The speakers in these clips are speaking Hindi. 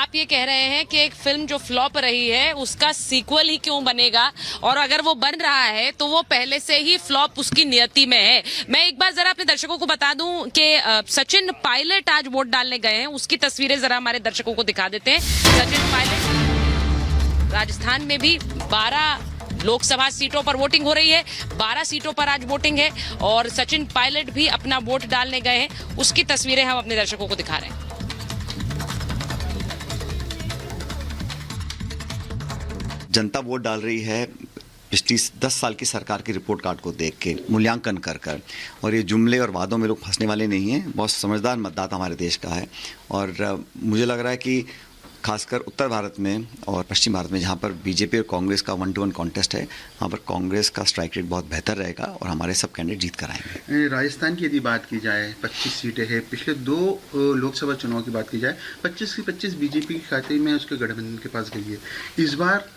आप ये कह रहे हैं कि एक फिल्म जो फ्लॉप रही है उसका सीक्वल ही क्यों बनेगा, और अगर वो बन रहा है तो वो पहले से ही फ्लॉप उसकी नियति में है। मैं एक बार जरा अपने दर्शकों को बता दूं कि सचिन पायलट आज वोट डालने गए हैं, उसकी तस्वीरें जरा हमारे दर्शकों को दिखा देते हैं। सचिन पायलट, राजस्थान में भी 12 लोकसभा सीटों पर वोटिंग हो रही है, 12 सीटों पर आज वोटिंग है और सचिन पायलट भी अपना वोट डालने गए हैं, उसकी तस्वीरें हम अपने दर्शकों को दिखा रहे हैं। जनता वोट डाल रही है पिछली 10 साल की सरकार की रिपोर्ट कार्ड को देख के, मूल्यांकन कर और ये जुमले और वादों में लोग फंसने वाले नहीं हैं। बहुत समझदार मतदाता हमारे देश का है और मुझे लग रहा है कि खासकर उत्तर भारत में और पश्चिम भारत में, जहाँ पर बीजेपी और कांग्रेस का 1-to-1 कॉन्टेस्ट है, वहाँ पर कांग्रेस का स्ट्राइक रेट बहुत बेहतर रहेगा और हमारे सब कैंडिडेट जीत कर आएंगे। राजस्थान की यदि बात की जाए, 25 सीटें हैं। पिछले 2 लोकसभा चुनाव की बात की जाए, 25 की 25 बीजेपी के खाते में उसके गठबंधन के पास गई है। इस बार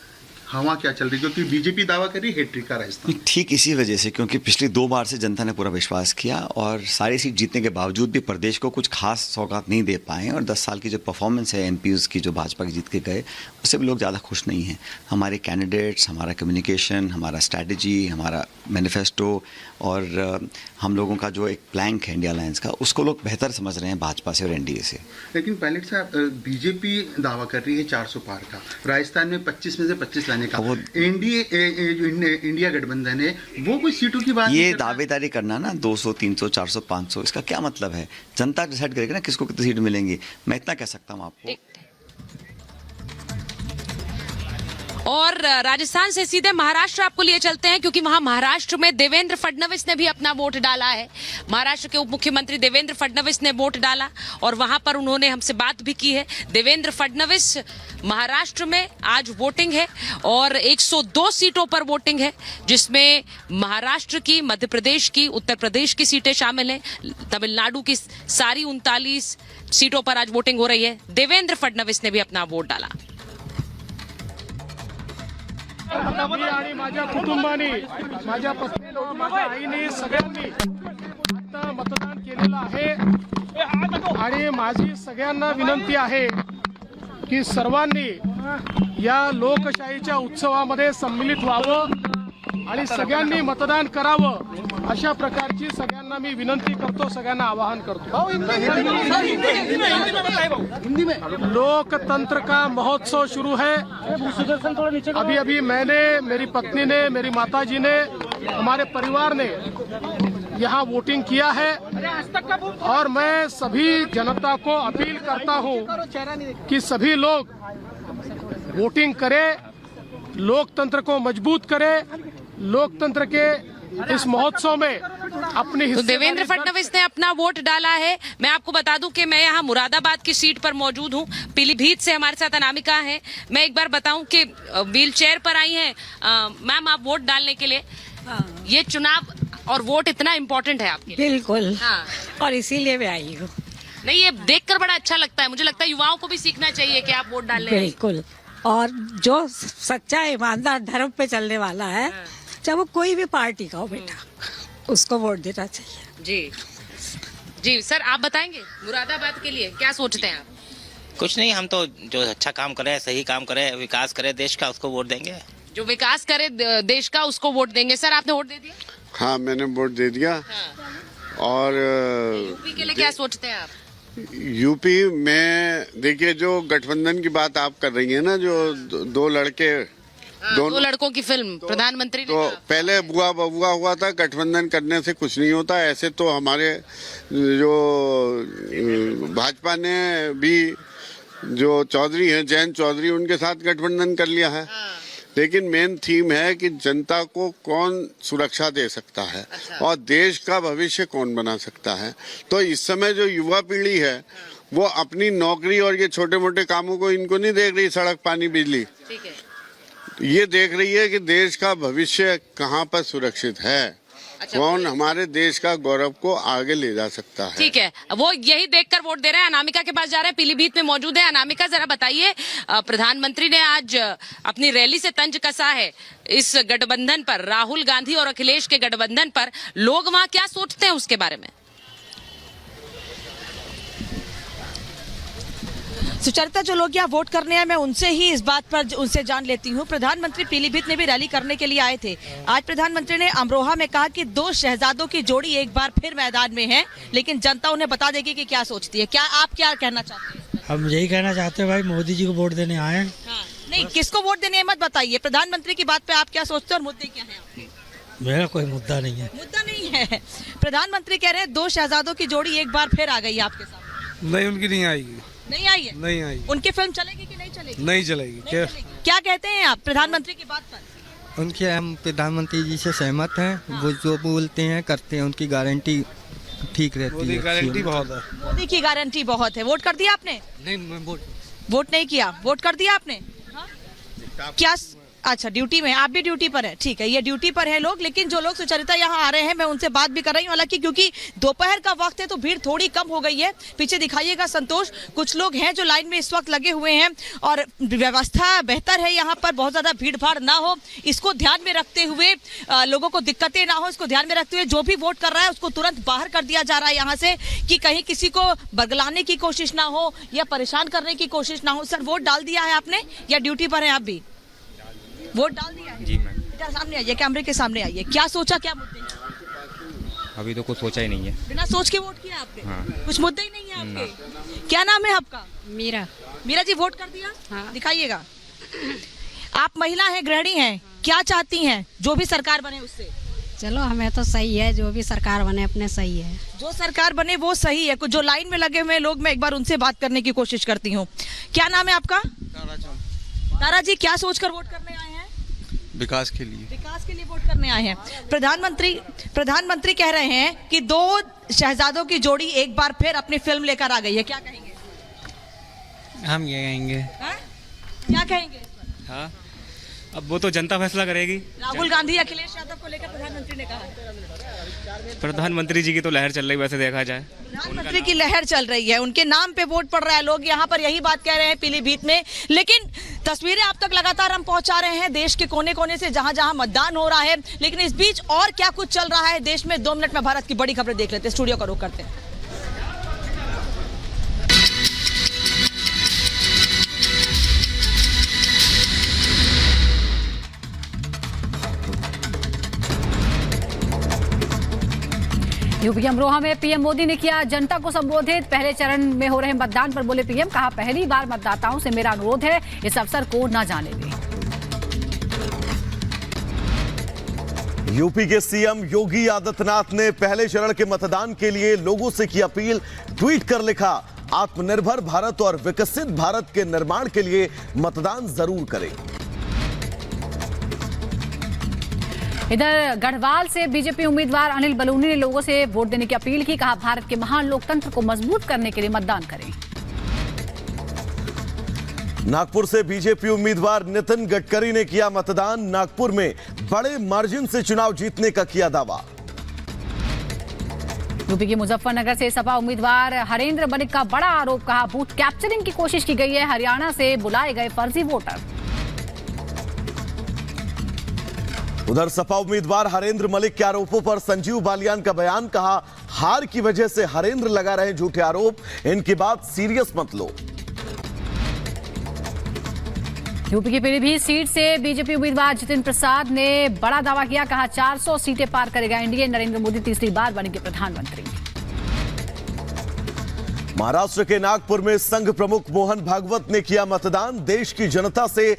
हवा क्या चल रही है, क्योंकि बीजेपी दावा कर रही है हैट्रिक का राजस्थान। ठीक इसी वजह से, क्योंकि पिछली 2 बार से जनता ने पूरा विश्वास किया और सारी सीट जीतने के बावजूद भी प्रदेश को कुछ खास सौगात नहीं दे पाए और 10 साल की जो परफॉर्मेंस है एमपीज़ की, जो भाजपा की जीत के गए, उससे भी लोग ज़्यादा खुश नहीं हैं। हमारे कैंडिडेट्स, हमारा कम्युनिकेशन, हमारा स्ट्रैटेजी, हमारा मैनिफेस्टो और हम लोगों का जो एक प्लैंक है इंडिया अलायंस का, उसको लोग बेहतर समझ रहे हैं भाजपा से और एनडीए से। लेकिन पायलट साहब, बीजेपी दावा कर रही है 400 पार का, राजस्थान में 25 में से 25 लाने का। एनडीए जो इंडिया गठबंधन है, वो कोई सीटों की बात ये दावेदारी करना ना 200, 300, 400, 500, इसका क्या मतलब है? जनता डिसाइड करेगी ना किसको कितनी सीट मिलेंगी। मैं इतना कह सकता हूँ आपको। और राजस्थान से सीधे महाराष्ट्र आपको लिए चलते हैं, क्योंकि वहां महाराष्ट्र में देवेंद्र फडणवीस ने भी अपना वोट डाला है। महाराष्ट्र के उप मुख्यमंत्री देवेंद्र फडणवीस ने वोट डाला और वहां पर उन्होंने हमसे बात भी की है। देवेंद्र फडणवीस, महाराष्ट्र में आज वोटिंग है और 102 सीटों पर वोटिंग है, जिसमें महाराष्ट्र की, मध्य प्रदेश की, उत्तर प्रदेश की सीटें शामिल हैं। तमिलनाडु की सारी 39 सीटों पर आज वोटिंग हो रही है। देवेंद्र फडणवीस ने भी अपना वोट डाला। मी आणि माझ्या कुटुंबाने, माझ्या पत्नीने, माझ्या आईने, सगळ्यांनी आता मतदान केलेलं आहे आणि माझी सगळ्यांना विनंती आहे की सर्वांनी या लोकशाहीच्या उत्सवामध्ये सम्मिलित व्हावं आणि सगळ्यांनी मतदान करावं, अशा प्रकारची सगळ्यांना मी विनंती करतो, सगळ्यांना आवाहन करतो। लोकतंत्र का महोत्सव शुरू है। अभी अभी मैंने, मेरी पत्नी ने, मेरी माताजी ने, हमारे परिवार ने यहाँ वोटिंग किया है और मैं सभी जनता को अपील करता हूँ कि सभी लोग वोटिंग करें, लोकतंत्र को मजबूत करें, लोकतंत्र के इस महोत्सव में अपनी। तो देवेंद्र फडणवीस ने अपना वोट डाला है। मैं आपको बता दूं कि मैं यहाँ मुरादाबाद की सीट पर मौजूद हूँ। पीलीभीत से हमारे साथ अनामिका है। मैं एक बार बताऊं कि व्हील चेयर पर आई हैं मैम, आप वोट डालने के लिए। ये चुनाव और वोट इतना इम्पोर्टेंट है आपके लिए? बिल्कुल। हाँ। और इसीलिए मैं आई हूँ। नहीं, ये देखकर बड़ा अच्छा लगता है। मुझे लगता है युवाओं को भी सीखना चाहिए कि आप वोट डालने। बिल्कुल। और जो सच्चा ईमानदार धर्म पे चलने वाला है, चाहे वो कोई भी पार्टी का हो बेटा, उसको वोट देना चाहिए। जी जी सर, आप बताएंगे मुरादाबाद के लिए क्या सोचते हैं आप? कुछ नहीं, हम तो जो अच्छा काम करे, सही काम करे, विकास करे देश का, उसको वोट देंगे। जो विकास करे देश का, उसको वोट देंगे। सर, आपने वोट दे दिया? हाँ, मैंने वोट दे दिया। हाँ। और यूपी के लिए क्या सोचते हैं आप? यूपी में देखिए, जो गठबंधन की बात आप कर रही है ना, जो दो लड़के, दो लड़कों की फिल्म प्रधानमंत्री ने तो पहले बुआ बबुआ हुआ था। गठबंधन करने से कुछ नहीं होता। ऐसे तो हमारे जो भाजपा ने भी, जो चौधरी हैं, जयंत चौधरी, उनके साथ गठबंधन कर लिया है। लेकिन मेन थीम है कि जनता को कौन सुरक्षा दे सकता है। अच्छा। और देश का भविष्य कौन बना सकता है। तो इस समय जो युवा पीढ़ी है, वो अपनी नौकरी और ये छोटे मोटे कामों को इनको नहीं देख रही, सड़क पानी बिजली। ठीक है। ये देख रही है कि देश का भविष्य कहाँ पर सुरक्षित है। अच्छा, कौन हमारे देश का गौरव को आगे ले जा सकता है। ठीक है, वो यही देखकर वोट दे रहे हैं। अनामिका के पास जा रहे हैं, पीलीभीत में मौजूद है। अनामिका, जरा बताइए, प्रधानमंत्री ने आज अपनी रैली से तंज कसा है इस गठबंधन पर, राहुल गांधी और अखिलेश के गठबंधन पर। लोग वहां क्या सोचते हैं उसके बारे में? सुचरिता, जो लोग यहाँ वोट करने हैं मैं उनसे ही इस बात पर उनसे जान लेती हूँ। प्रधानमंत्री पीलीभीत में भी रैली करने के लिए आए थे। आज प्रधानमंत्री ने अमरोहा में कहा कि 2 शहजादों की जोड़ी एक बार फिर मैदान में है, लेकिन जनता उन्हें बता देगी कि क्या सोचती है। क्या आप क्या कहना चाहते हैं? हम यही कहना चाहते हैं भाई, मोदी जी को वोट देने आए हैं। हाँ। नहीं, किसको वोट देने मत बताइए, प्रधानमंत्री की बात पे आप क्या सोचते हैं और मुद्दे क्या है आपके? मेरा कोई मुद्दा नहीं है। मुद्दा नहीं है। प्रधानमंत्री कह रहे हैं 2 शहजादों की जोड़ी एक बार फिर आ गई आपके साथ। नहीं, उनकी नहीं आएगी। नहीं आई है? नहीं आई। उनकी फिल्म चलेगी कि नहीं चलेगी? नहीं चलेगी। क्या कहते हैं आप प्रधानमंत्री की बात पर? उनके हम प्रधानमंत्री जी से सहमत हैं। वो जो बोलते हैं करते हैं, उनकी गारंटी ठीक रहती है। गारंटी बहुत है। मोदी की गारंटी बहुत है। वोट कर दिया आपने? नहीं, मैं वोट नहीं किया। वोट कर दिया आपने? क्या? अच्छा, ड्यूटी में। आप भी ड्यूटी पर है, ठीक है। ये ड्यूटी पर है लोग, लेकिन जो लोग सुचरिता यहाँ आ रहे हैं मैं उनसे बात भी कर रही हूँ। हालांकि क्योंकि दोपहर का वक्त है तो भीड़ थोड़ी कम हो गई है। पीछे दिखाइएगा संतोष, कुछ लोग हैं जो लाइन में इस वक्त लगे हुए हैं और व्यवस्था बेहतर है यहाँ पर, बहुत ज्यादा भीड़ भाड़ ना हो, इसको ध्यान में रखते हुए, लोगों को दिक्कतें ना हो, इसको ध्यान में रखते हुए जो भी वोट कर रहा है उसको तुरंत बाहर कर दिया जा रहा है यहाँ से, कि कहीं किसी को बगलाने की कोशिश ना हो या परेशान करने की कोशिश ना हो। सर, वोट डाल दिया है आपने या ड्यूटी पर है आप भी? वोट डाल दिया है? जी मैम। इधर सामने आइए, कैमरे के सामने आइए। क्या सोचा, क्या मुद्दे हैं? अभी तो कुछ सोचा ही नहीं है। बिना सोच के वोट किया आपने? हाँ। कुछ मुद्दे ही नहीं है आपके? क्या नाम है आपका? मीरा। मीरा जी, वोट कर दिया? हाँ। दिखाइएगा। आप महिला हैं, गृहिणी हैं, क्या चाहती हैं जो भी सरकार बने उससे? चलो, हमें तो सही है, जो भी सरकार बने अपने सही है। जो सरकार बने वो सही है। कुछ जो लाइन में लगे हुए लोग, मैं एक बार उनसे बात करने की कोशिश करती हूँ। क्या नाम है आपका? तारा जी, क्या सोचकर वोट करने आए हैं? विकास के लिए। विकास के लिए वोट करने आए हैं। प्रधानमंत्री कह रहे हैं कि 2 शहजादों की जोड़ी एक बार फिर अपनी फिल्म लेकर आ गई है। क्या कहेंगे? हम ये कहेंगे। क्या कहेंगे? हाँ, अब वो तो जनता फैसला करेगी। राहुल गांधी अखिलेश यादव को लेकर प्रधानमंत्री ने कहा। प्रधानमंत्री जी की तो लहर चल रही, वैसे देखा जाए प्रधानमंत्री की लहर चल रही है, उनके नाम पे वोट पड़ रहा है। लोग यहाँ पर यही बात कह रहे हैं पीलीभीत में। लेकिन तस्वीरें आप तक लगातार हम पहुंचा रहे हैं देश के कोने कोने से, जहां जहां मतदान हो रहा है। लेकिन इस बीच और क्या कुछ चल रहा है देश में, 2 मिनट में भारत की बड़ी खबरें देख लेते हैं। स्टूडियो का रुख करते हैं। यूपी के अमरोहा में पीएम मोदी ने किया जनता को संबोधित। पहले चरण में हो रहे मतदान पर बोले पीएम, कहा पहली बार मतदाताओं से मेरा अनुरोध है इस अवसर को न जाने दें। यूपी के सीएम योगी आदित्यनाथ ने पहले चरण के मतदान के लिए लोगों से की अपील। ट्वीट कर लिखा, आत्मनिर्भर भारत और विकसित भारत के निर्माण के लिए मतदान जरूर करें। इधर गढ़वाल से बीजेपी उम्मीदवार अनिल बलूनी ने लोगों से वोट देने की अपील की। कहा भारत के महान लोकतंत्र को मजबूत करने के लिए मतदान करें। नागपुर से बीजेपी उम्मीदवार नितिन गडकरी ने किया मतदान। नागपुर में बड़े मार्जिन से चुनाव जीतने का किया दावा। यूपी के मुजफ्फरनगर से सपा उम्मीदवार हरेंद्र मलिक का बड़ा आरोप। कहा बूथ कैप्चरिंग की कोशिश की गई है, हरियाणा से बुलाए गए फर्जी वोटर। उधर सपा उम्मीदवार हरेंद्र मलिक के आरोपों पर संजीव बालियान का बयान। कहा हार की वजह से हरेंद्र लगा रहे झूठे आरोप, इनकी बात सीरियस मत लो। यूपी की पीलीभीत सीट से बीजेपी उम्मीदवार जितिन प्रसाद ने बड़ा दावा किया। कहा 400 सीटें पार करेगा एनडीए, नरेंद्र मोदी तीसरी बार बनेंगे प्रधानमंत्री। महाराष्ट्र के नागपुर में संघ प्रमुख मोहन भागवत ने किया मतदान। देश की जनता से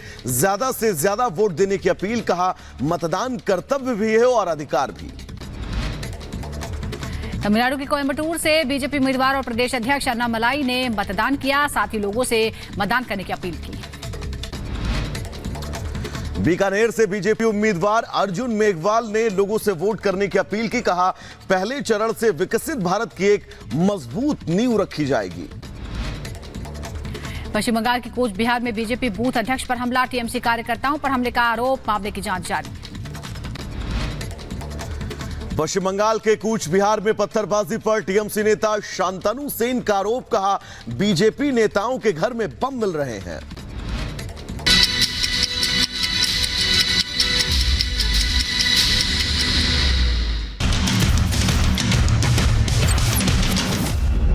ज्यादा वोट देने की अपील। कहा मतदान कर्तव्य भी है और अधिकार भी। तमिलनाडु के कोयम्बटूर से बीजेपी उम्मीदवार और प्रदेश अध्यक्ष अन्नामलाई ने मतदान किया, साथ ही लोगों से मतदान करने की अपील की। बीकानेर से बीजेपी उम्मीदवार अर्जुन मेघवाल ने लोगों से वोट करने की अपील की। कहा पहले चरण से विकसित भारत की एक मजबूत नींव रखी जाएगी। पश्चिम बंगाल के कूच बिहार में बीजेपी बूथ अध्यक्ष पर हमला, टीएमसी कार्यकर्ताओं पर हमले का आरोप, मामले की जांच जारी। पश्चिम बंगाल के कूच बिहार में पत्थरबाजी पर टीएमसी नेता शांतनु सेन का आरोप। कहा बीजेपी नेताओं के घर में बम मिल रहे हैं।